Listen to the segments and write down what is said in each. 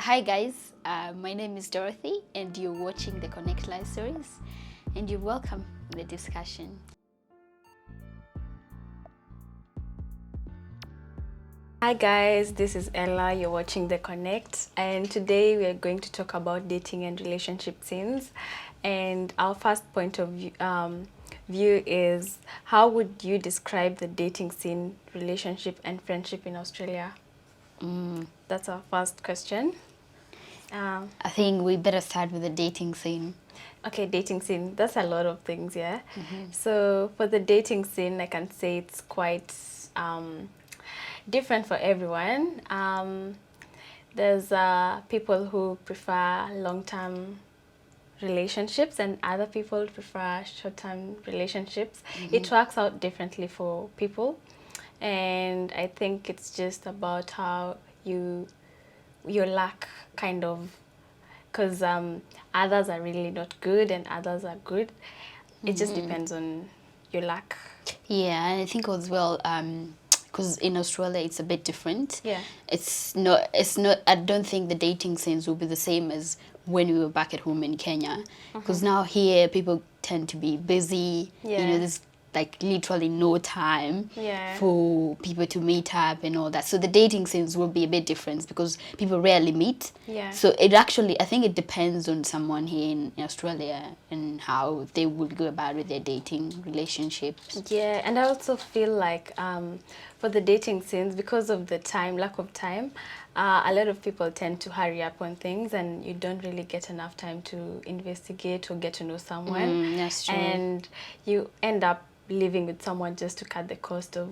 Hi guys, my name is Dorothy and you're watching the Connect Live series and you're welcome to the discussion. Hi guys, this is Ella, you're watching The Connect, and today we are going to talk about dating and relationship scenes. And our first point of view is, how would you describe the dating scene, relationship and friendship in Australia? That's our first question. I think we better start with the dating scene. Okay, dating scene, that's a lot of things, yeah? So for the dating scene, I can say it's quite different for everyone. There's people who prefer long-term relationships and other people prefer short-term relationships. It works out differently for people, and I think it's just about how your luck kind of, because others are really not good and others are good. It just depends on your luck. Yeah, and I think as well, because in Australia it's a bit different. Yeah. It's not, I don't think the dating scenes will be the same as when we were back at home in Kenya. Because now here people tend to be busy. Yeah. You know, there's like literally no time Yeah. for people to meet up and all that. So the dating scenes will be a bit different because people rarely meet. Yeah. So it actually, I think it depends on someone here in Australia and how they would go about with their dating relationships. Yeah, and I also feel like for the dating scenes, because of the lack of time, a lot of people tend to hurry up on things and you don't really get enough time to investigate or get to know someone. That's true. And you end up living with someone just to cut the cost of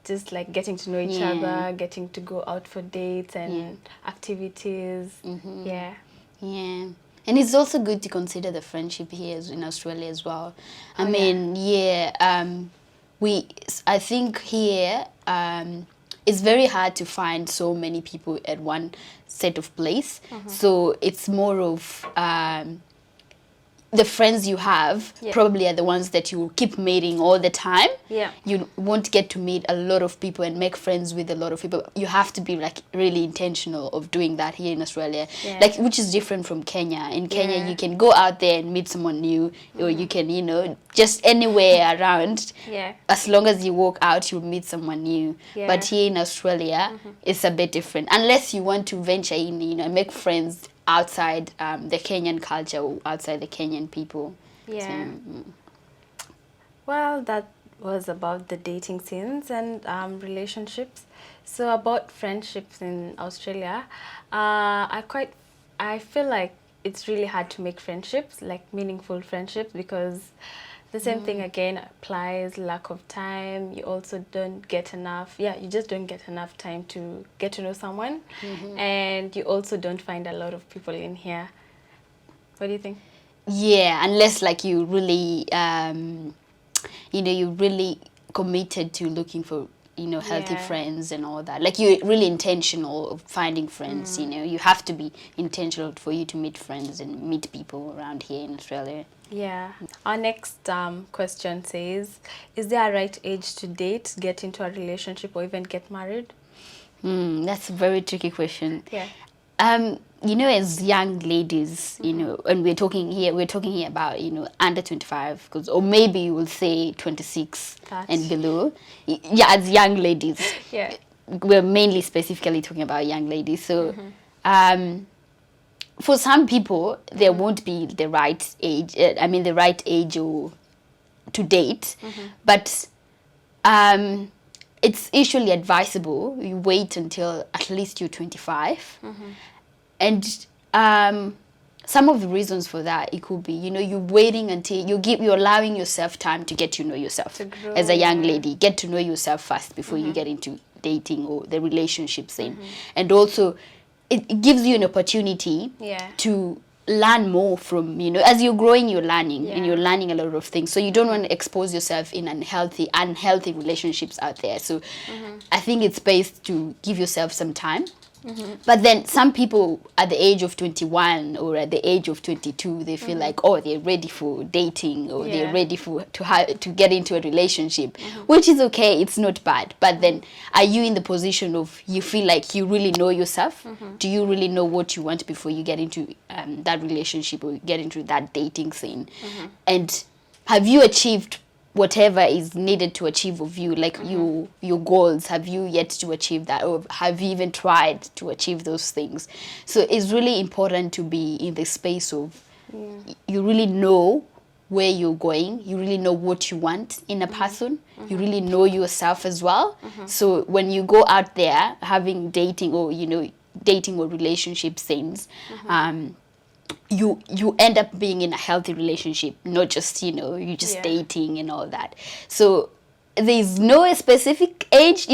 just like getting to know each other, getting to go out for dates and activities. Yeah. Yeah. And it's also good to consider the friendship here in Australia as well. I mean, I think here, it's very hard to find so many people at one set of place. So it's more of the friends you have probably are the ones that you will keep meeting all the time. Yeah. You won't get to meet a lot of people and make friends with a lot of people. You have to be like really intentional of doing that here in Australia. Like, which is different from Kenya. In Kenya, you can go out there and meet someone new, or you can, you know, just anywhere around. Yeah. As long as you walk out, you'll meet someone new. But here in Australia, it's a bit different. Unless you want to venture in, you know, and make friends outside the Kenyan culture or outside the Kenyan people. Yeah. Well, that was about the dating scenes and relationships. So about friendships in Australia, I feel like it's really hard to make friendships, like meaningful friendships, because the same thing again applies, lack of time. You also don't get enough, you just don't get enough time to get to know someone. And you also don't find a lot of people in here. What do you think? Yeah, unless like you really, you know, you're really committed to looking for, you know, healthy friends and all that. Like you're really intentional of finding friends, you know. You have to be intentional for you to meet friends and meet people around here in Australia. Yeah. Our next question says, is there a right age to date, get into a relationship, or even get married? That's a very tricky question. Yeah. You know, as young ladies, you know, and we're talking here about, you know, under 25, or maybe you will say 26 and below. Yeah, as young ladies. Yeah. We're mainly specifically talking about young ladies. So, for some people, there won't be the right age. The right age or to date, but it's usually advisable you wait until at least you're 25. And some of the reasons for that, it could be, you know, you're waiting until you're allowing yourself time to get to know yourself as a young lady. Get to know yourself first before you get into dating or the relationship scene. And also, it gives you an opportunity to learn more from, you know, as you're growing, you're learning and you're learning a lot of things. So you don't want to expose yourself in unhealthy relationships out there. So I think it's best to give yourself some time But then some people at the age of 21 or at the age of 22, they feel like, oh, they're ready for dating, or they're ready to get into a relationship, which is okay. It's not bad. But then are you in the position of, you feel like you really know yourself? Do you really know what you want before you get into that relationship or get into that dating scene? And have you achieved whatever is needed to achieve of you, like your goals? Have you yet to achieve that, or have you even tried to achieve those things? So it's really important to be in the space of you really know where you're going, you really know what you want in a person, you really know yourself as well. So when you go out there having dating or dating or relationship things, you end up being in a healthy relationship, not just you just dating and all that. So there's no specific age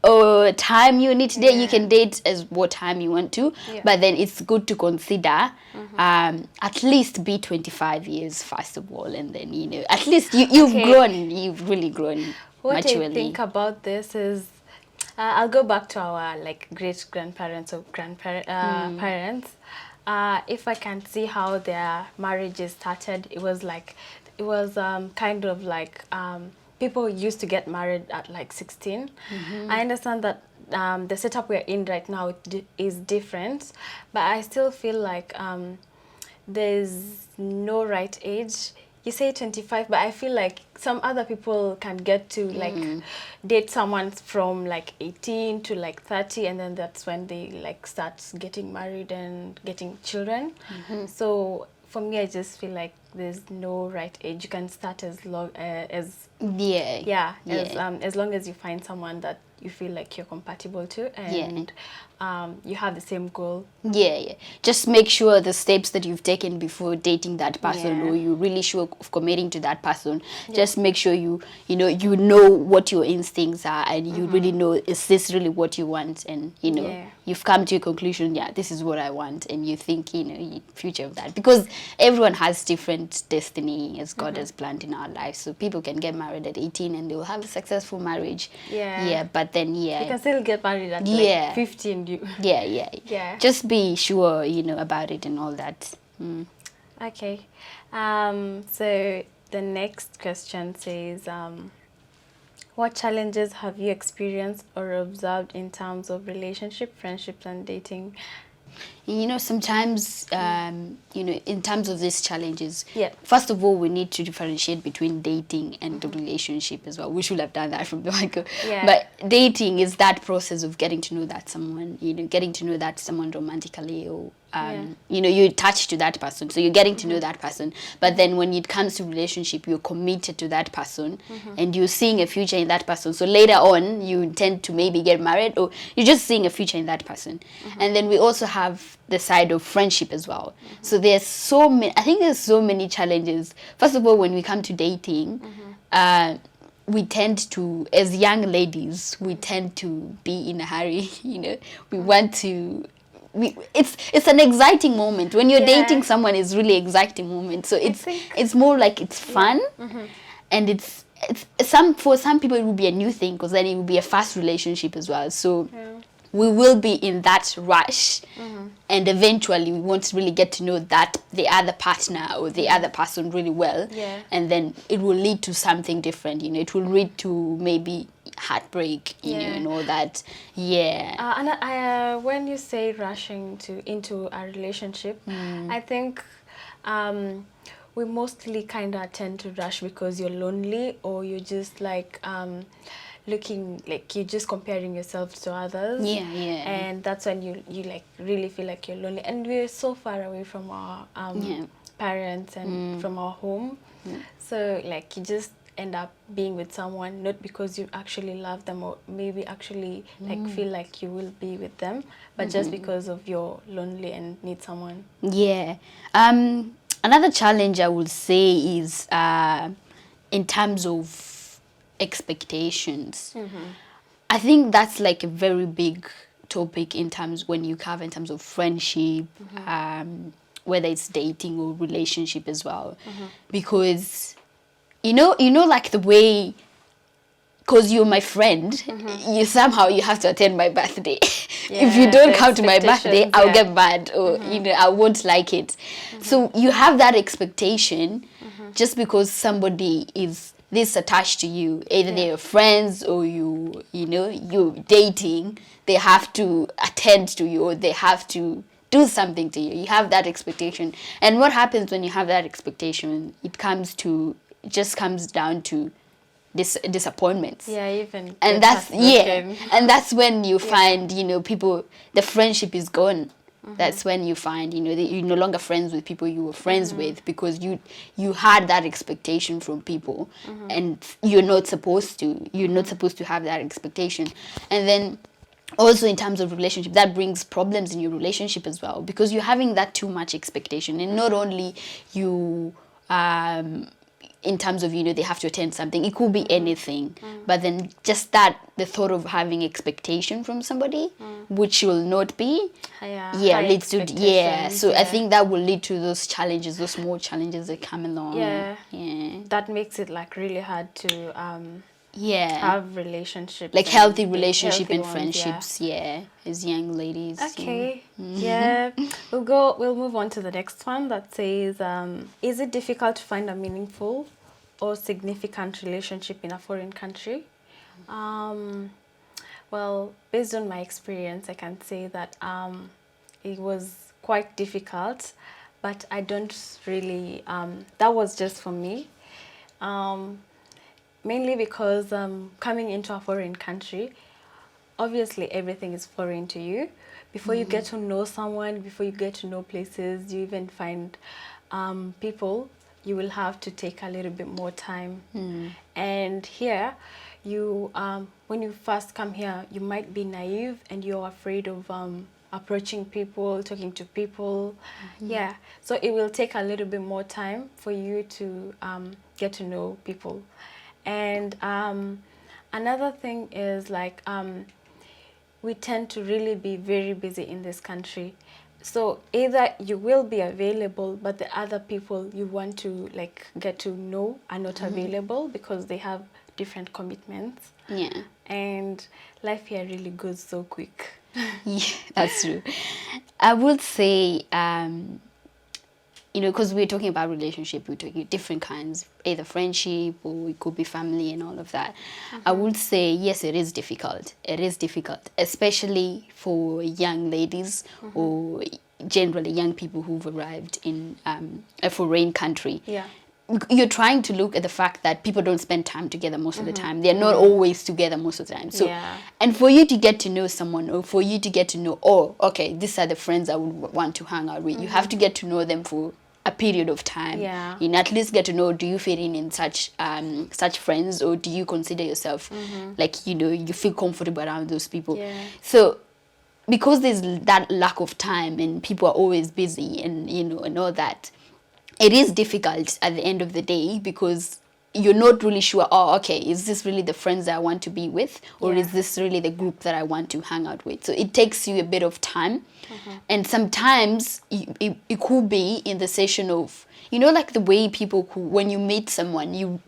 or time you need to date. You can date as what time you want to, but then it's good to consider at least be 25 years first of all, and then at least you've grown, you've really grown what maturely. I think about this is I'll go back to our great grandparents or parents. If I can see how their marriages started, it was kind of like people used to get married at like 16. I understand that the setup we're in right now is different, but I still feel like there's no right age. You say 25, but I feel like some other people can get to date someone from 18 to 30, and then that's when they start getting married and getting children. So for me, I just feel like there's no right age. You can start as long as long as you find someone that you feel like you're compatible to, and you have the same goal. Just make sure the steps that you've taken before dating that person, or you're really sure of committing to that person, just make sure you know what your instincts are, and you really know, is this really what you want, and you've come to a conclusion, this is what I want, and you think future of that, because everyone has different destiny as God has planned in our lives. So people can get married at 18 and they'll have a successful marriage, but then you can still get married at 15. Just be sure about it and all that. Okay. So the next question says, what challenges have you experienced or observed in terms of relationship, friendships, and dating? Sometimes, in terms of these challenges, first of all, we need to differentiate between dating and the relationship as well. We should have done that from the word. But dating is that process of getting to know that someone, getting to know that someone romantically, or you're attached to that person, so you're getting to know that person. But then when it comes to relationship, you're committed to that person, and you're seeing a future in that person. So later on, you intend to maybe get married, or you're just seeing a future in that person. And then we also have the side of friendship as well. So there's so many challenges. First of all, when we come to dating, we tend to, as young ladies, we tend to be in a hurry. We want to. It's an exciting moment when you're dating someone. It's really exciting moment. So it's more like it's fun, and for some people it will be a new thing, because then it will be a fast relationship as well. So we will be in that rush, and eventually we won't really get to know the other partner or the other person really well, and then it will lead to something different. It will lead to maybe heartbreak, and all that. And when you say rushing into a relationship, I think we mostly kind of tend to rush because you're lonely, or you're just looking like you're just comparing yourself to others, and that's when you really feel like you're lonely, and we're so far away from our parents and from our home, so you just end up being with someone not because you actually love them, or maybe actually feel like you will be with them, but just because of you're lonely and need someone. Another challenge I would say is in terms of expectations. I think that's a very big topic in terms of friendship, whether it's dating or relationship as well, because the way because you're my friend, you somehow you have to attend my birthday. If you Yeah, don't the come to my birthday, expectations, I'll yeah. get mad, or you know, I won't like it. So you have that expectation just because somebody is this attached to you, either Yeah. they're your friends or you know, you're dating, they have to attend to you, or they have to do something to you. You have that expectation. And what happens when you have that expectation? It just comes down to disappointments. Yeah, even And get that's heartbroken. and that's when you find, you know, people, the friendship is gone. Mm-hmm. That's when you find, you know, that you're no longer friends with people you were friends Mm-hmm. with, because you had that expectation from people, Mm-hmm. and you're not supposed to have that expectation. And then also in terms of relationship, that brings problems in your relationship as well, because you're having that too much expectation. And not only you in terms of, you know, they have to attend something, it could be anything, but then just that, the thought of having expectation from somebody which will not be, High leads to, expectations, so I think that will lead to those challenges, those small challenges that come along. yeah, yeah that makes it like really hard to yeah have relationships, like and healthy the relationship healthy and ones, friendships, as young ladies. Okay. Yeah. We'll move on to the next one that says, is it difficult to find a meaningful or significant relationship in a foreign country? Well, based on my experience, I can say that it was quite difficult, but I don't really, that was just for me. Mainly because coming into a foreign country, obviously everything is foreign to you. Before you get to know someone, before you get to know places, you even find people, you will have to take a little bit more time. And here, you when you first come here, you might be naive and you're afraid of approaching people, talking to people. Yeah, so it will take a little bit more time for you to get to know people. And another thing is like we tend to really be very busy in this country. So either you will be available, but the other people you want to like get to know are not available because they have different commitments. Yeah. And life here really goes so quick. Yeah, that's true. I would say, you know, because we're talking about relationship, we're talking different kinds, either friendship or it could be family and all of that. I would say, yes, it is difficult. It is difficult, especially for young ladies or generally young people who've arrived in a foreign country. Yeah. You're trying to look at the fact that people don't spend time together most of the time. They're not always together most of the time. So, Yeah. and for you to get to know someone, or for you to get to know, oh, okay, these are the friends I would want to hang out with. You have to get to know them for a period of time. Yeah. You know, at least get to know, do you fit in such friends, or do you consider yourself like, you know, you feel comfortable around those people. Yeah. So because there's that lack of time and people are always busy and, you know, and all that, it is difficult at the end of the day, because you're not really sure, oh, okay, is this really the friends that I want to be with, or is this really the group that I want to hang out with? So it takes you a bit of time. And sometimes it could be in the session of, you know, like the way people who, when you meet someone, you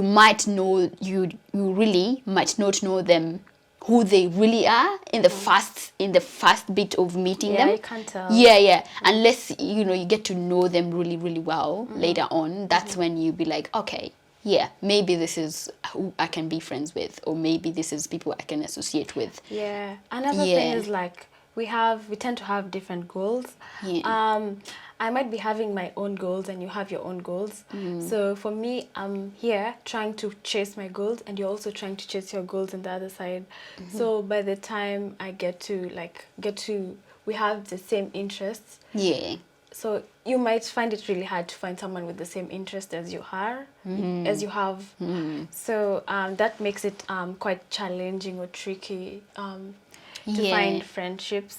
might know, you really might not know them, who they really are in the first bit of meeting them. Yeah, you can't tell. Yeah. Unless, you know, you get to know them really, really well later on. That's when you be like, okay, yeah, maybe this is who I can be friends with, or maybe this is people I can associate with. Yeah. Another thing is like we tend to have different goals. Yeah. I might be having my own goals and you have your own goals. So for me, I'm here trying to chase my goals and you're also trying to chase your goals on the other side. So by the time I we have the same interests. Yeah. So you might find it really hard to find someone with the same interest as you are, as you have. So that makes it quite challenging or tricky to find friendships.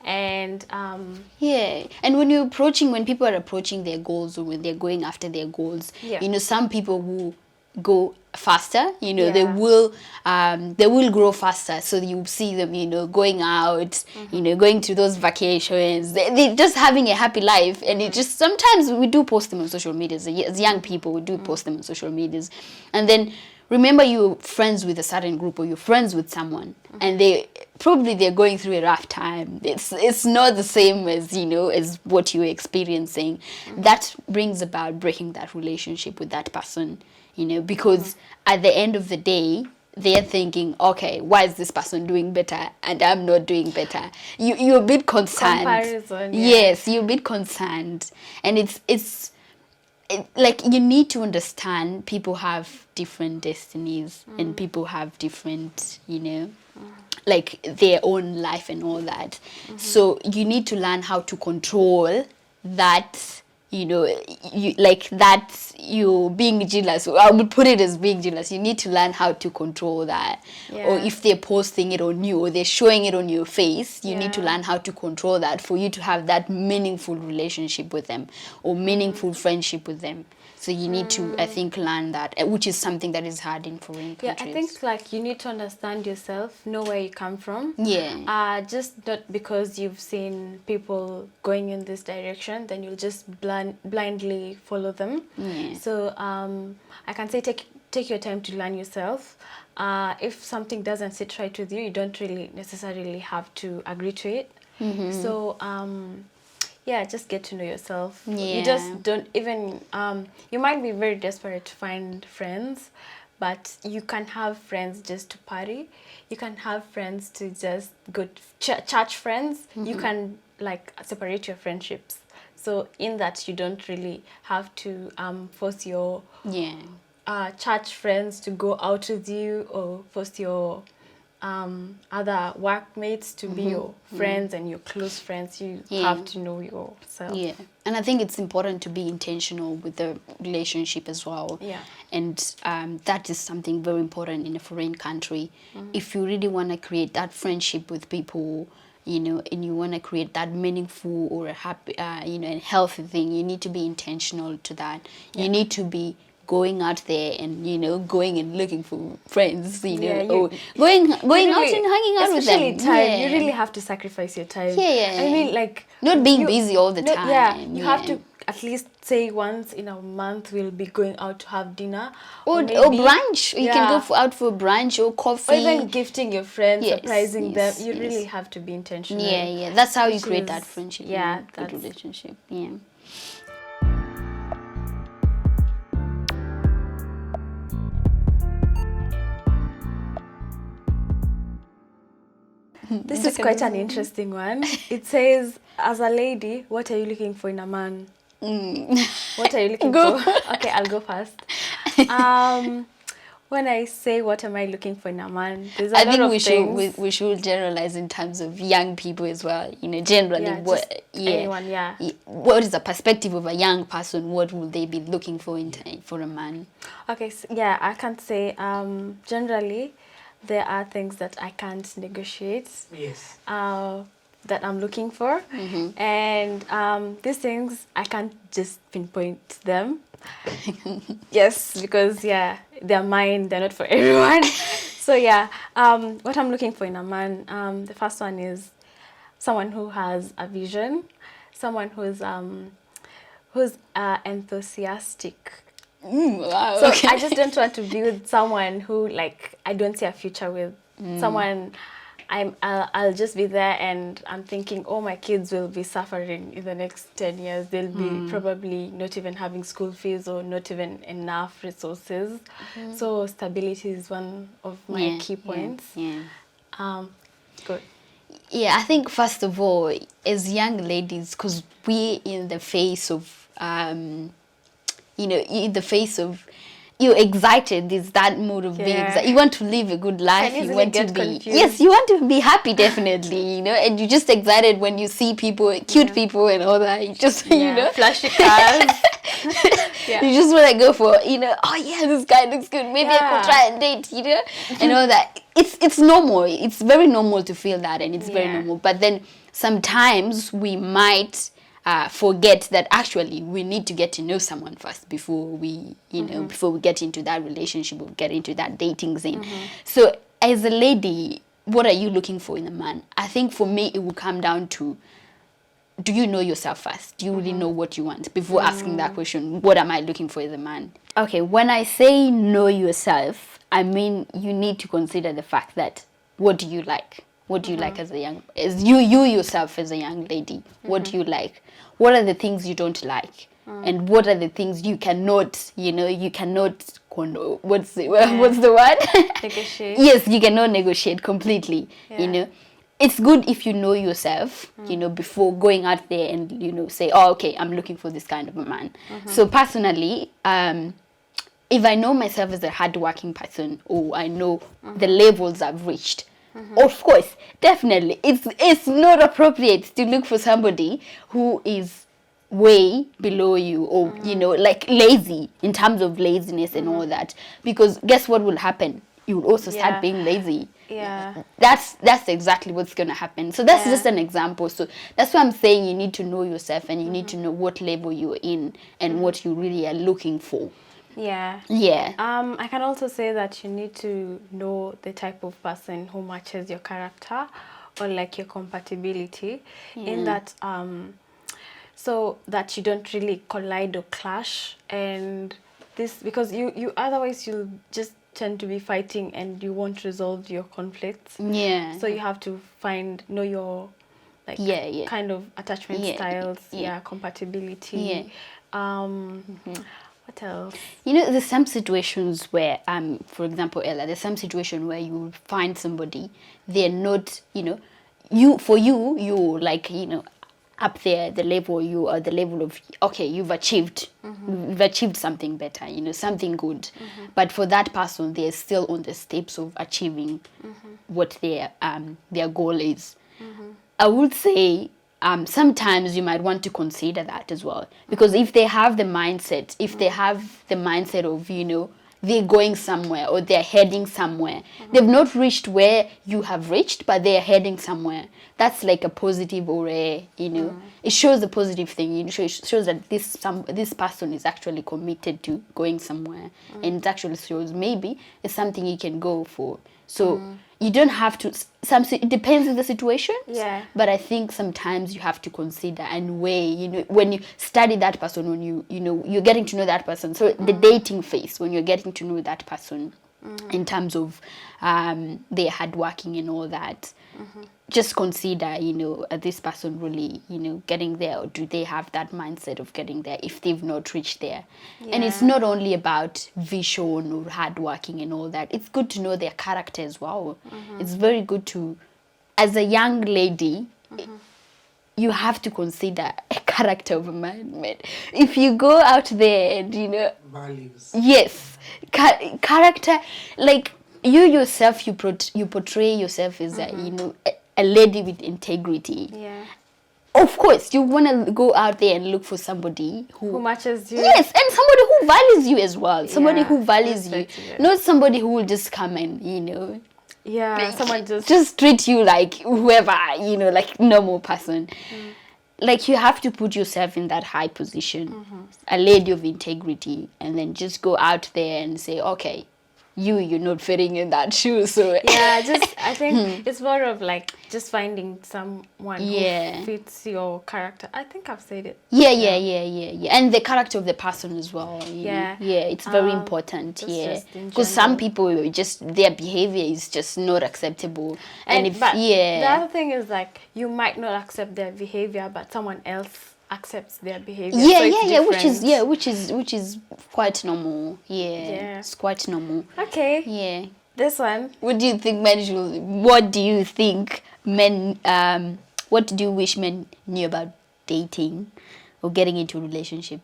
And and when people are approaching their goals, or when they're going after their goals, you know, some people who go faster, you know, they will grow faster. So you see them, you know, going out, you know, going to those vacations, they're just having a happy life. And it just, sometimes we do post them on social media as young people, we do post them on social medias, and then remember you're friends with a certain group, or you're friends with someone, and they're going through a rough time. It's not the same as, you know, as what you're experiencing. That brings about breaking that relationship with that person, you know, because at the end of the day, they're thinking, okay, why is this person doing better and I'm not doing better? You're a bit concerned. Comparison, yeah. Yes, you're a bit concerned. And it's like, you need to understand people have different destinies, and people have different, you know, like their own life and all that. So you need to learn how to control that, you know, you being jealous. I would put it as being jealous. You need to learn how to control that. Yeah. Or if they're posting it on you, or they're showing it on your face, you need to learn how to control that for you to have that meaningful relationship with them, or meaningful friendship with them. So you need to, I think, learn that, which is something that is hard in foreign countries. Yeah, I think like you need to understand yourself, know where you come from. Yeah. Just not because you've seen people going in this direction, then you'll just blindly follow them. Yeah. So I can say take your time to learn yourself. If something doesn't sit right with you, you don't really necessarily have to agree to it. So yeah, just get to know yourself. Yeah. You just don't even, you might be very desperate to find friends, but you can have friends just to party. You can have friends to just go to church friends. You can like separate your friendships. So in that, you don't really have to force your church friends to go out with you, or force your other workmates to be your friends and your close friends. You have to know yourself. Yeah, and I think it's important to be intentional with the relationship as well. Yeah. And that is something very important in a foreign country. If you really want to create that friendship with people, you know, and you want to create that meaningful or a happy, you know, and healthy thing, you need to be intentional to that. You need to be going out there and, you know, going and looking for friends, you know, or going really, out and hanging out with them. Time, you really have to sacrifice your time. I mean, like, not being busy all the time. You have to at least say once in a month we'll be going out to have dinner, or brunch. You can go out for brunch or coffee, or even gifting your friends, surprising them. You really have to be intentional. That's how you create that friendship. That relationship. This is quite an interesting one. It says, as a lady, what are you looking for in a man? What are you looking for? Okay, I'll go first. When I say what am I looking for in a man, there's a lot of things. we should generalize in terms of young people as well. You know, generally, anyone, what is the perspective of a young person? What will they be looking for for a man? Okay, so, I can't say generally. There are things that I can't negotiate. Yes. That I'm looking for, and these things I can't just pinpoint them. Yes, because they're mine. They're not for everyone. So what I'm looking for in a man, the first one is someone who has a vision, someone who's enthusiastic. Wow, so I just don't want to be with someone who, like, I don't see a future with. Someone I'll just be there and I'm thinking, oh, my kids will be suffering in the next 10 years. They'll be probably not even having school fees or not even enough resources. So stability is one of my key points. Good. Yeah, I think first of all, as young ladies, because we're in the face of you're excited. There's that mood of being excited. You want to live a good life. You want to be confused. Yes, you want to be happy, definitely. You know, and you're just excited when you see people, cute people, and all that. You just you know, flashy cars. You just want to go for, you know, oh yeah, this guy looks good. Maybe I could try and date, you know, and all that. It's normal. It's very normal to feel that, and it's very normal. But then sometimes we might forget that actually we need to get to know someone first before we, you know, before we get into that relationship or get into that dating scene. So as a lady, what are you looking for in a man? I think for me, it will come down to, do you know yourself first? Do you really know what you want before asking that question? What am I looking for as a man? Okay, when I say know yourself, I mean you need to consider the fact that, what do you like? What do you like as you yourself as a young lady? What do you like? What are the things you don't like? And what are the things you cannot, you know, you cannot, what's the word? Negotiate. Yes, you cannot negotiate completely, you know. It's good if you know yourself, you know, before going out there and, you know, say, oh, okay, I'm looking for this kind of a man. So personally, if I know myself as a hardworking person, or I know the levels I've reached, of course, definitely, it's not appropriate to look for somebody who is way below you, or you know, like lazy, in terms of laziness and all that, because guess what will happen? You will also start being lazy. That's exactly what's going to happen. So that's just an example. So that's why I'm saying you need to know yourself, and you need to know what level you're in and what you really are looking for. Yeah. I can also say that you need to know the type of person who matches your character, or like your compatibility, in that so that you don't really collide or clash, and this, because you otherwise you'll just tend to be fighting and you won't resolve your conflicts. So you have to know your like kind of attachment styles, compatibility. What else? You know, there's some situations where, for example, Ella, there's some situation where you find somebody, they're not, you know, you like, you know, up there, the level you are, the level of, okay, you've achieved something better, you know, something good. But for that person, they're still on the steps of achieving what their goal is. I would say, sometimes you might want to consider that as well, because if they have the mindset, of, you know, they're going somewhere or they're heading somewhere, they've not reached where you have reached, but they're heading somewhere, that's like a positive, or a, you know, it shows a positive thing. It shows that this person is actually committed to going somewhere, and it actually shows maybe it's something you can go for. So you don't have to, it depends on the situation. But I think sometimes you have to consider and weigh, you know, when you study that person, when you know, you're getting to know that person. So the dating phase, when you're getting to know that person, in terms of their hardworking and all that, just consider, you know, this person really, you know, getting there, or do they have that mindset of getting there if they've not reached there? And it's not only about vision or hardworking and all that. It's good to know their character as well. It's very good to, as a young lady, you have to consider a character of a man. If you go out there and, you know, values. Yes, character, like you yourself, you portray yourself as a, you know, a lady with integrity. Of course, you want to go out there and look for somebody who matches you. Yes, and somebody who values you as well. Somebody who values you, not somebody who will just come and, you know, someone just treat you like whoever, you know, like normal person. Like, you have to put yourself in that high position, a lady of integrity, and then just go out there and say, okay, you're not fitting in that shoe. So I think it's more of like just finding someone who fits your character. I think I've said it. And the character of the person as well. It's very important. Because some people, just their behavior is just not acceptable. But the other thing is, like, you might not accept their behavior, but someone else accepts their behavior. Which is quite normal. It's quite normal. Okay. This one. What do you think men should? What do you think men? What do you wish men knew about dating or getting into a relationship?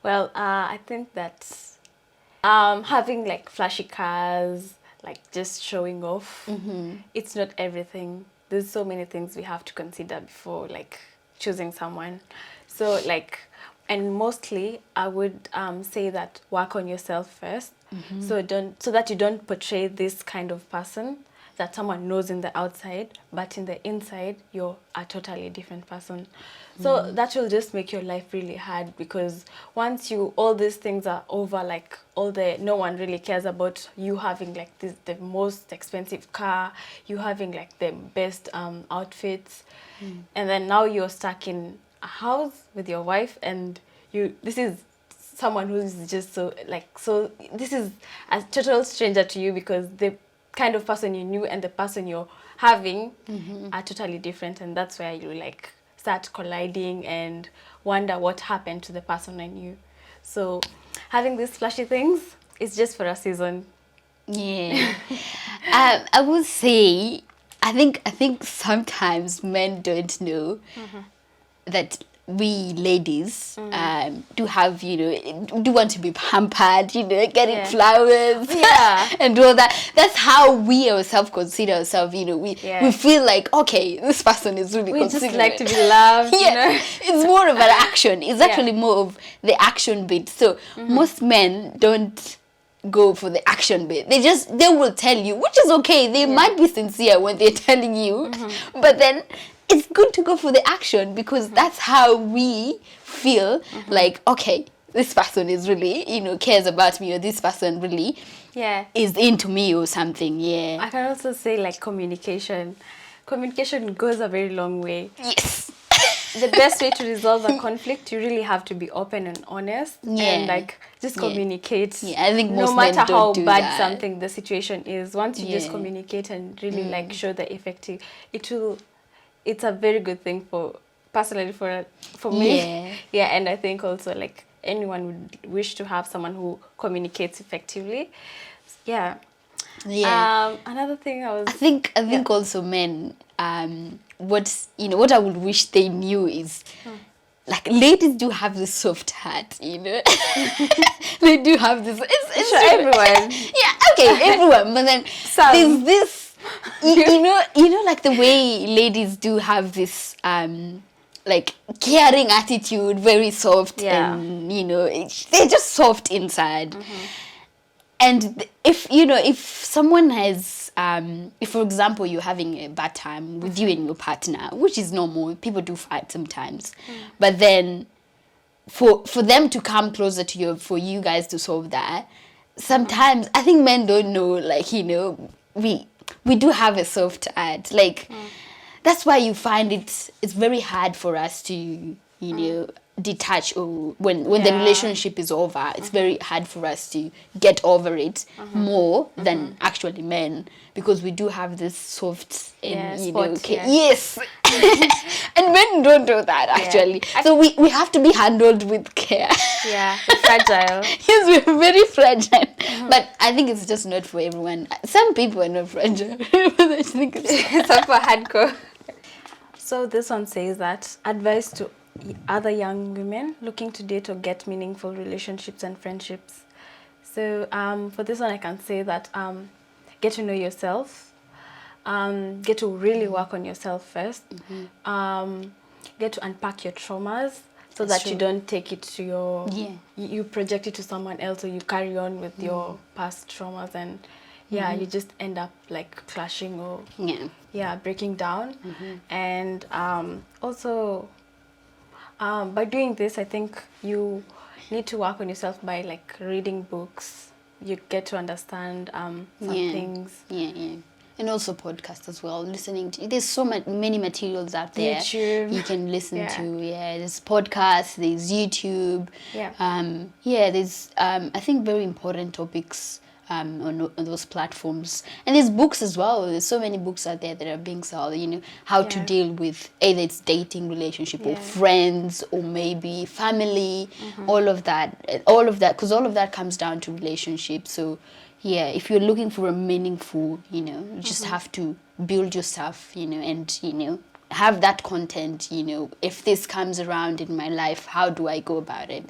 Well, I think that having like flashy cars, like just showing off, it's not everything. There's so many things we have to consider before, like, choosing someone. So, like, and mostly I would say that work on yourself first, so that you don't portray this kind of person that someone knows in the outside, but in the inside, you're a totally different person. So that will just make your life really hard, because once all these things are over, like no one really cares about you having like the most expensive car, you having like the best outfits, and then now you're stuck in a house with your wife, and this is someone who is just so this is a total stranger to you, because the kind of person you knew and the person you're having are totally different, and that's where you like start colliding and wonder what happened to the person I knew. So having these flashy things is just for a season. Yeah. I would say, I think sometimes men don't know that we ladies do have, do want to be pampered, getting flowers and all that. That's how we ourselves consider ourselves, we feel like, okay, this person is really considerate. We just like to be loved, It's more of an action. It's actually more of the action bit. So most men don't go for the action bit. They will tell you, which is okay. They might be sincere when they're telling you, but then it's good to go for the action, because that's how we feel like, okay, this person is really, cares about me, or this person really is into me or something. I can also say like communication. Communication goes a very long way. Yes. The best way to resolve a conflict, you really have to be open and honest and like just communicate. I think most no matter men how don't do bad that. something the situation is, once you just communicate and really like show the effective, it's a very good thing for me. And I think also like anyone would wish to have someone who communicates effectively. Another thing I think also men, what I would wish they knew is like ladies do have this soft heart, they do have this. It's sure, everyone. Everyone, but then there's this. Like the way ladies do have this like caring attitude, very soft, and they're just soft inside. And if someone has if for example you're having a bad time with you and your partner, which is normal, people do fight sometimes, but then for them to come closer to you, for you guys to solve that, sometimes I think men don't know, like, we do have a soft heart, like that's why you find it's very hard for us to detach, or when the relationship is over, it's very hard for us to get over it more than actually men, because we do have this soft and yes and men don't do that actually. So we have to be handled with care. Fragile. Yes, we're very fragile, but I think it's just not for everyone. Some people are not fragile, but I think it's for hardcore. So this one says that advice to other young women looking to date or get meaningful relationships and friendships. So for this one I can say that get to know yourself, get to really work on yourself first, get to unpack your traumas, so that's that you don't take it to your you project it to someone else, or you carry on with your past traumas, and you just end up like clashing or breaking down. And also by doing this, I think you need to work on yourself by like reading books. You get to understand some things. And also podcasts as well, listening to, there's so many materials out there. YouTube. You can listen to, there's podcasts, there's YouTube. There's, I think, very important topics on those platforms. And there's books as well. There's so many books out there that are being sold, how to deal with either it's dating, relationship, or friends, or maybe family, all of that, because all of that comes down to relationships. So if you're looking for a meaningful, you just have to build yourself, and, have that content, if this comes around in my life, how do I go about it?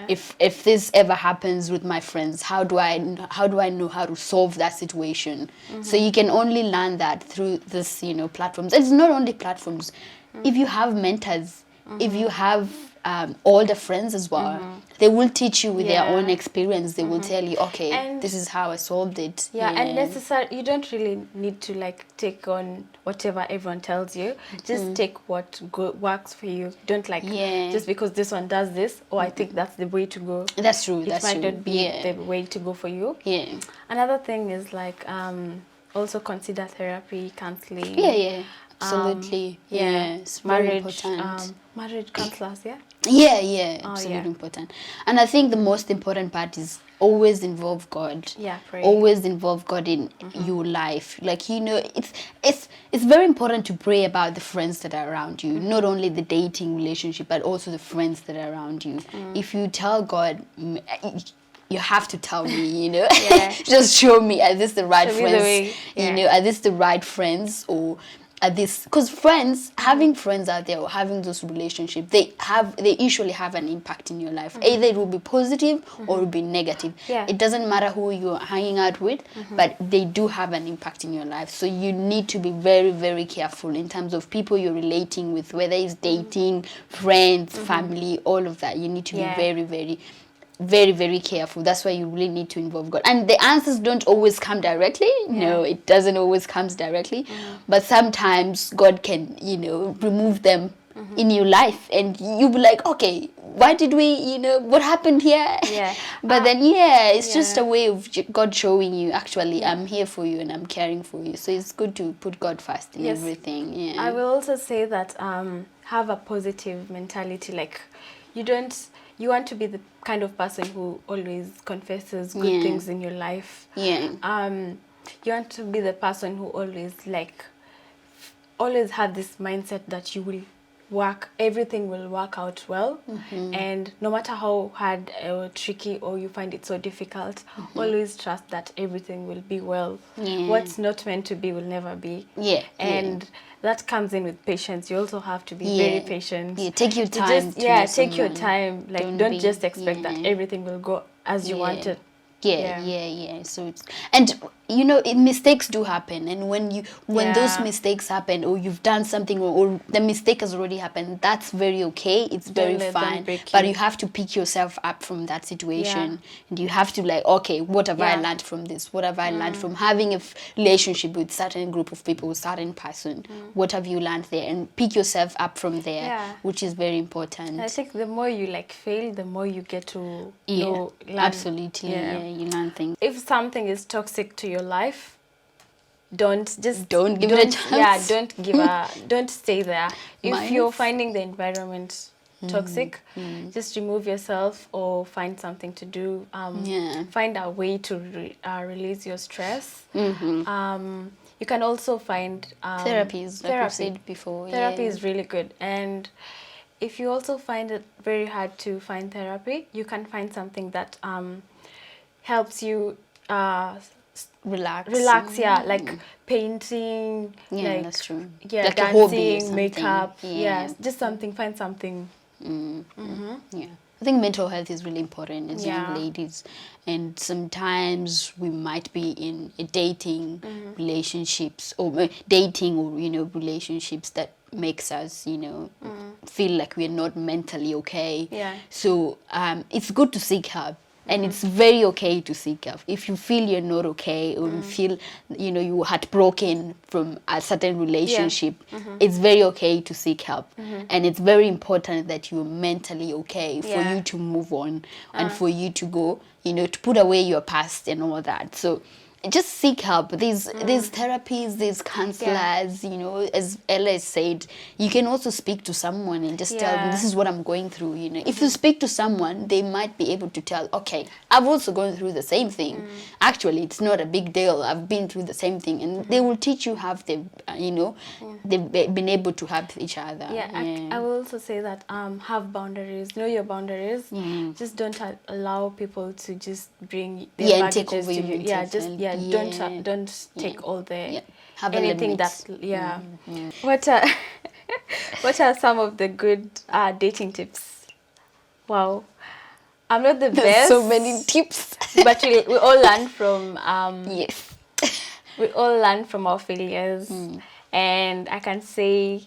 If this ever happens with my friends, how do I know how to solve that situation? So you can only learn that through this, platforms. It's not only platforms. If you have mentors, if you have older friends as well. They will teach you with their Yeah. own experience. They will tell you, okay, And- this is how I solved it. Yeah, and you don't really need to like take on whatever everyone tells you. Just take what works for you. Don't like just because this one does this, or I think that's the way to go. That's true. It That's might true. not be the way to go for you. Yeah. Another thing is like also consider therapy, counseling. Yeah. Absolutely. It's very marriage, important. marriage counselors. Yeah. Yeah, Oh, absolutely yeah. important. And I think the most important part is always involve God. Yeah, pray. Always involve God in your life. Like, you know, it's very important to pray about the friends that are around you, not only the dating relationship, but also the friends that are around you. If you tell God, you have to tell me, you know. Yeah. Just show me, are this the right Show me the friends? way. Yeah. You know, are this the right friends, or are this, because friends, having friends out there or having those relationships, they usually have an impact in your life. Either it will be positive or it will be negative. Yeah. It doesn't matter who you're hanging out with, but they do have an impact in your life. So you need to be very, very careful in terms of people you're relating with, whether it's dating, friends, family, all of that. You need to be very, very, very, very careful. That's why you really need to involve God. And the answers don't always come directly. No, it doesn't always come directly. But sometimes God can, you know, remove them in your life, and you'll be like, okay, why did we, you know, what happened here? Yeah. But then, it's just a way of God showing you, actually, I'm here for you and I'm caring for you. So it's good to put God first in everything. Yeah. I will also say that have a positive mentality. Like, you want to be the kind of person who always confesses good things in your life. Yeah. You want to be the person who always have this mindset that everything will work out well. And no matter how hard or tricky or you find it so difficult, always trust that everything will be well. What's not meant to be will never be. And that comes in with patience. You also have to be very patient. Take your time. Take your time. Like, don't just expect that everything will go as you want it. So it's, and you know, mistakes do happen, and when those mistakes happen, or you've done something, or the mistake has already happened, that's very okay. It's very fine. But you have to pick yourself up from that situation, and you have to like, okay, what have I learned from this? What have I learned from having a relationship with certain group of people, certain person? What have you learned there? And pick yourself up from there, which is very important. I think the more you like fail, the more you get to learn. Absolutely. You learn things. If something is toxic to your life, don't give it a chance. Don't stay there. If you're finding the environment toxic, just remove yourself or find something to do. Find a way to release your stress. You can also find therapies, like you said before. Therapy is really good. And if you also find it very hard to find therapy, you can find something that helps you relax, like painting, like, that's true, like dancing, makeup, just something, find something. I think mental health is really important as young ladies, and sometimes we might be in a dating relationships, or dating, or relationships that makes us feel like we're not mentally okay. So it's good to seek help. And it's very okay to seek help. If you feel you're not okay, or you feel, you heartbroken from a certain relationship, it's very okay to seek help. And it's very important that you're mentally okay for you to move on and for you to go, to put away your past and all that. So just seek help. There's therapies, there's counselors, as Ella said, you can also speak to someone and just tell them, this is what I'm going through, If you speak to someone, they might be able to tell, okay, I've also gone through the same thing. Actually, it's not a big deal. I've been through the same thing. And they will teach you how they've been able to help each other. I will also say that have boundaries. Know your boundaries. Just don't allow people to just bring their baggages to you. Don't take all the anything that What are some of the good dating tips? Wow, I'm not the best. So many tips, but we all learn from we all learn from our failures, and I can say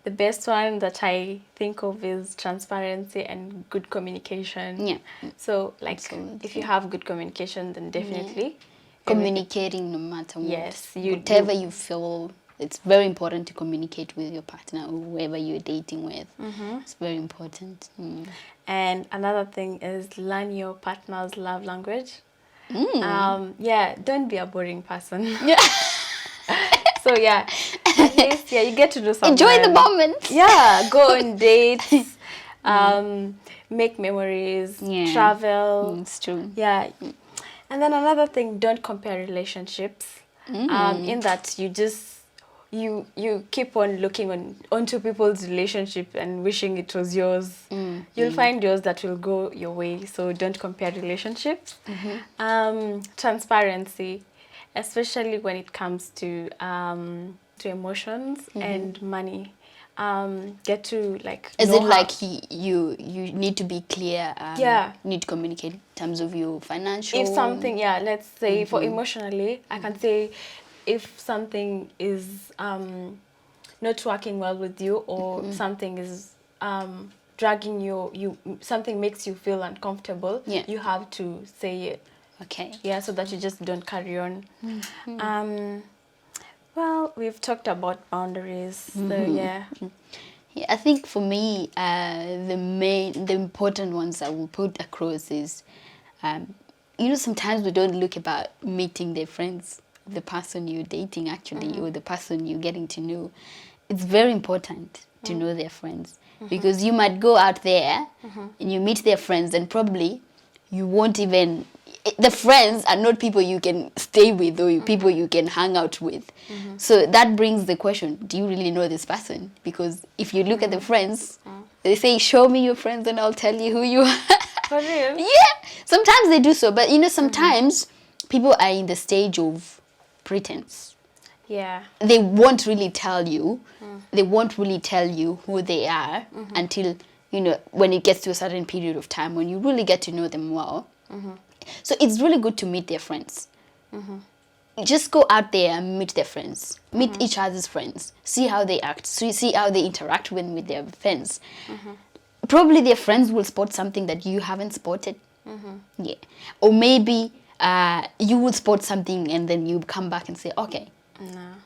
the best one that I think of is transparency and good communication. Yeah. So like Absolutely. if you have good communication, then definitely Communicating no matter what. Yes, Whatever you feel, it's very important to communicate with your partner or whoever you're dating with. It's very important. And another thing is learn your partner's love language. Yeah, don't be a boring person. Yeah. So yeah, at least you get to do something. Enjoy the moment. Yeah, go on dates, make memories, Yeah. travel. It's true. Yeah, and then another thing, don't compare relationships. In that you keep on looking onto people's relationship and wishing it was yours. You'll find yours that will go your way. So don't compare relationships. Transparency, especially when it comes to emotions and money. Get to like. Is know it how- like you need to be clear? Yeah. You need to communicate in terms of your financial. If something, yeah, let's say for emotionally, I can say if something is not working well with you, or something is dragging you, something makes you feel uncomfortable, Yeah. you have to say it. Okay. Yeah, so that you just don't carry on. Well, we've talked about boundaries. So yeah. Yeah, I think for me, the important ones I will put across is, sometimes we don't look about meeting their friends, the person you're dating actually, or the person you're getting to know. It's very important to know their friends, because you might go out there and you meet their friends, and probably you won't even. The friends are not people you can stay with or people you can hang out with. So that brings the question, do you really know this person? Because if you look at the friends, they say, show me your friends and I'll tell you who you are. For real? Yeah, sometimes they do so. But, sometimes people are in the stage of pretense. Yeah. They won't really tell you. They won't really tell you who they are until, when it gets to a certain period of time, when you really get to know them well. So it's really good to meet their friends. Just go out there and meet their friends. Meet each other's friends. See how they act. See how they interact with their friends. Probably their friends will spot something that you haven't spotted. Yeah. Or maybe you will spot something and then you come back and say, okay,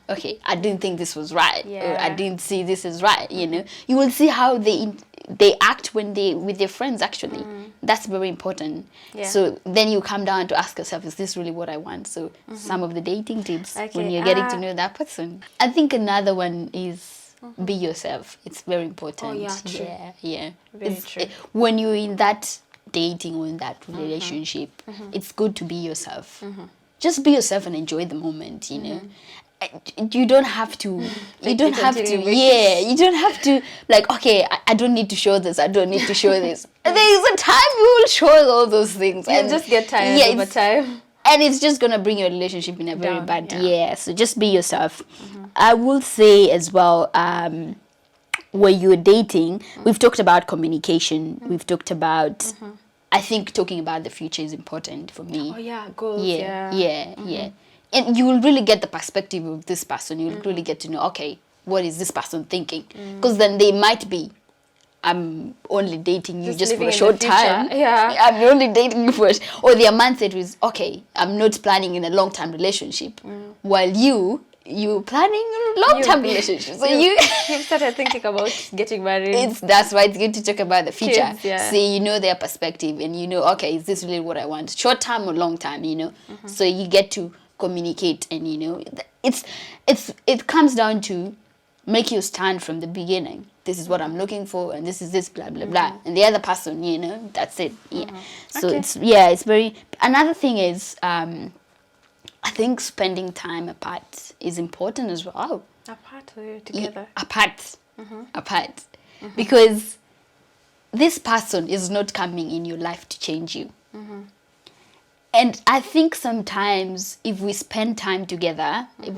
okay, I didn't think this was right. Or I didn't see this is right, You will see how they act when they with their friends actually. That's very important. Yeah. So then you come down to ask yourself, is this really what I want? So some of the dating tips when Okay, you're getting to know that person. I think another one is be yourself. It's very important. Oh, yeah, true. Yeah. Very true. When you're in that dating or in that relationship, it's good to be yourself. Just be yourself and enjoy the moment, You don't have to, you don't have to, you don't have to, like, okay, I don't need to show this, I don't need to show this. There is a time you will show all those things. And just get tired over time. And it's just going to bring your relationship in a very Down, bad, yeah. so just be yourself. I will say as well, when you're dating, we've talked about communication, we've talked about, I think talking about the future is important for me. Oh yeah, goals. Yeah. And you will really get the perspective of this person. You'll really get to know, okay, what is this person thinking? Because then they might be, I'm only dating you just for a short time. Yeah. I'm only dating you for or their mindset is, okay, I'm not planning in a long-term relationship. While you're planning a long-term relationship. So you started thinking about getting married. That's why it's good to talk about the future. Kids, yeah. See, their perspective and okay, is this really what I want? Short term or long term, So you get to communicate and it comes down to make you stand from the beginning. This is what I'm looking for and this is this blah blah blah. And the other person, that's it. Yeah. So Okay. it's very another thing is I think spending time apart is important as well. Apart or together? Apart. Because this person is not coming in your life to change you. And I think sometimes if we spend time together, like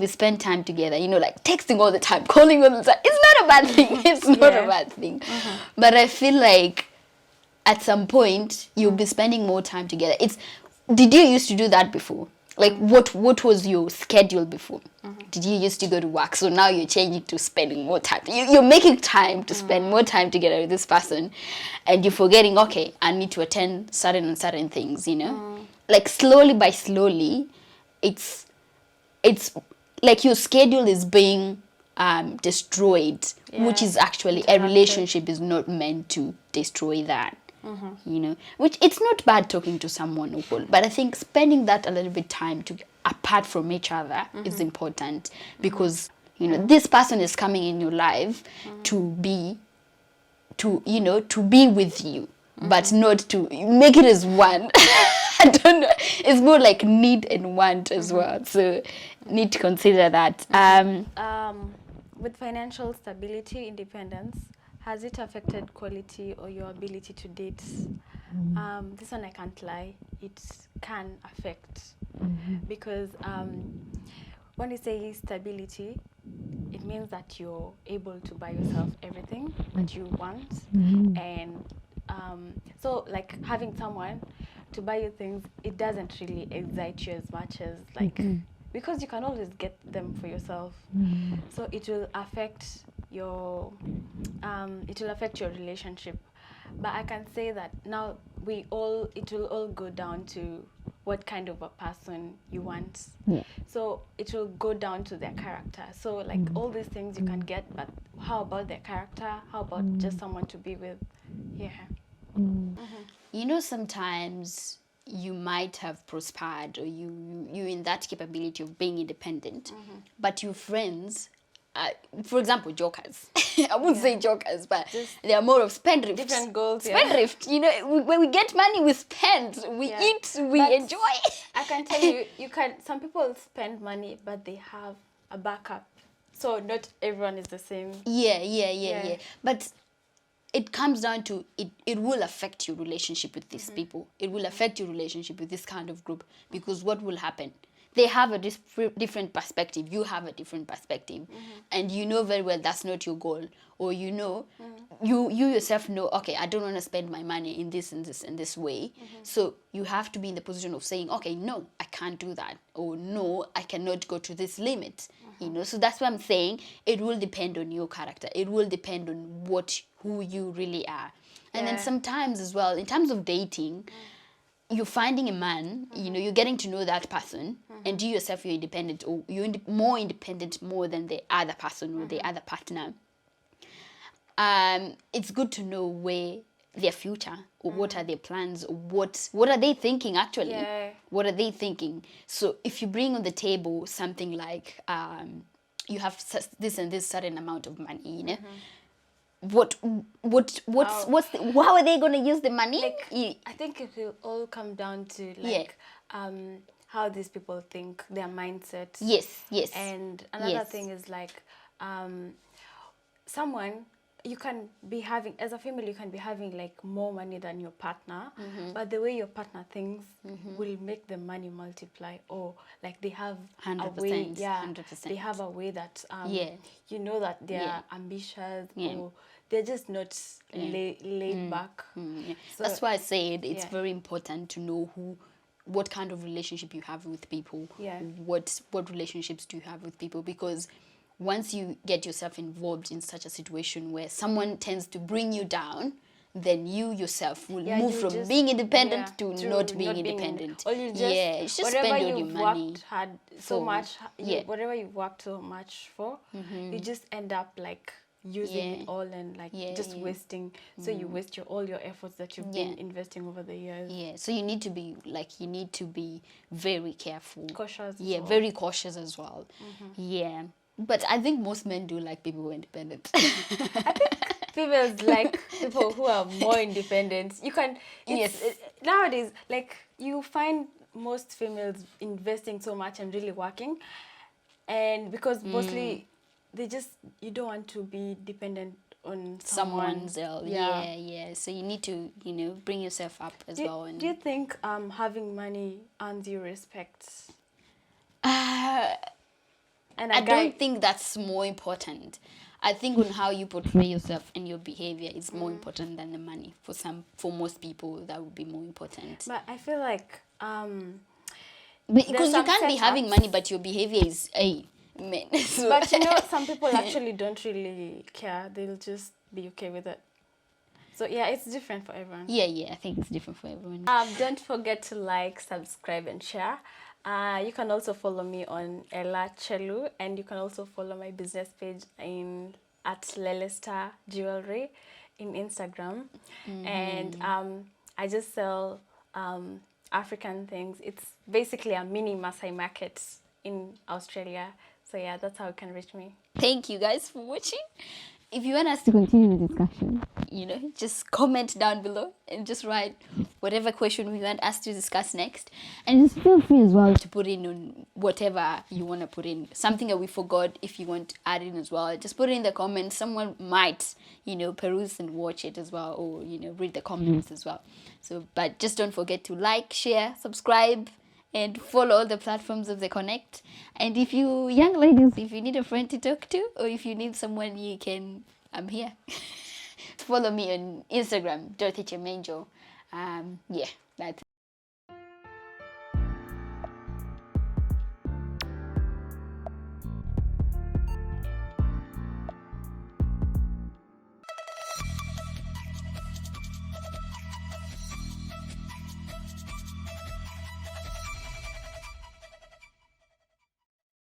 texting all the time, calling all the time, it's not a bad thing. It's not a bad thing. But I feel like at some point you'll be spending more time together. Did you used to do that before? Like, what was your schedule before? Did you used to go to work? So now you're changing to spending more time. You're making time to spend more time together with this person. And you're forgetting, okay, I need to attend certain and certain things, you know? Like, slowly by slowly, it's like your schedule is being destroyed, which is actually a relationship is not meant to destroy that. You know, which it's not bad talking to someone, but I think spending that a little bit time to apart from each other is important, because you know this person is coming in your life to be with you, but not to make it as one. I don't know. It's more like need and want as well. So need to consider that. With financial stability, independence, has it affected quality or your ability to date? This one I can't lie. It can affect, because when you say stability, it means that you're able to buy yourself everything that you want, and so like having someone to buy you things, it doesn't really excite you as much as like because you can always get them for yourself. So it will affect your relationship. But I can say that now it will all go down to what kind of a person you want. So it will go down to their character. So like all these things you can get, but how about their character? How about just someone to be with? Yeah. You know, sometimes you might have prospered, or you in that capability of being independent, but your friends, for example, jokers. I wouldn't say jokers, but they are more of spendthrift. Different goals. Spendthrift. You know, when we get money, we spend, we eat, we enjoy. I can tell you, some people spend money, but they have a backup. So not everyone is the same. Yeah. But it comes down to it will affect your relationship with these people. It will affect your relationship with this kind of group, because what will happen? They have a different perspective. You have a different perspective. And you know very well that's not your goal. Or you know, you yourself know, okay, I don't want to spend my money in this and this and this way. So you have to be in the position of saying, okay, no, I can't do that. Or no, I cannot go to this limit. You know, so that's what I'm saying. It will depend on your character. It will depend on who you really are. And then sometimes as well, in terms of dating, you're finding a man, you know, you're getting to know that person, and you yourself, you're independent, or you're more independent more than the other person or the other partner. It's good to know where their future, or what are their plans, or what are they thinking actually. What are they thinking? So if you bring on the table something like you have this and this certain amount of money, you know, how are they going to use the money? Like, I think it will all come down to like how these people think, their mindset. Yes. And another thing is like someone, you can be having, as a family, you can be having like more money than your partner, but the way your partner thinks will make the money multiply, or like they have 100%, a way, 100%. they have a way that you know that they are ambitious, or they're just not laid back. So that's why I said it's very important to know what kind of relationship you have with people. What relationships do you have with people? Because once you get yourself involved in such a situation where someone tends to bring you down, then you yourself will move from being independent to not being independent. Or you just spend all your money. Worked hard so much, whatever you've worked so much for, you just end up like using it all and like just wasting. So you waste all your efforts that you've been investing over the years. So you need to be very careful, cautious. Very cautious as well. But I think most men do like people who are independent. I think females like people who are more independent. You can nowadays, like, you find most females investing so much and really working, and because mostly you don't want to be dependent on someone's else. So you need to bring yourself up as well. And do you think having money earns you respect? And I don't think that's more important. I think on how you portray yourself and your behavior is more important than the money. For most people, that would be more important. But I feel like Because you some can't be having setups. money, but your behavior is a man. So- But you know, some people actually don't really care. They'll just be okay with it. So yeah, it's different for everyone. yeah, I think it's different for everyone. Don't forget to like, subscribe, and share. You can also follow me on Ella Chelu, and you can also follow my business page at Lelestar Jewelry in Instagram. And I just sell African things. It's basically a mini Maasai market in Australia. So yeah, that's how you can reach me. Thank you guys for watching. If you want us to continue the discussion, just comment down below and just write whatever question we want us to discuss next. And just feel free as well to put in on whatever you want to put in. Something that we forgot, if you want to add in as well, just put it in the comments. Someone might, peruse and watch it as well, or, read the comments as well. So, but just don't forget to like, share, subscribe, and follow all the platforms of The Connect. And if you young ladies, if you need a friend to talk to, or if you need someone I'm here. Follow me on Instagram, Dorothy Chemenjo. Yeah, that's it.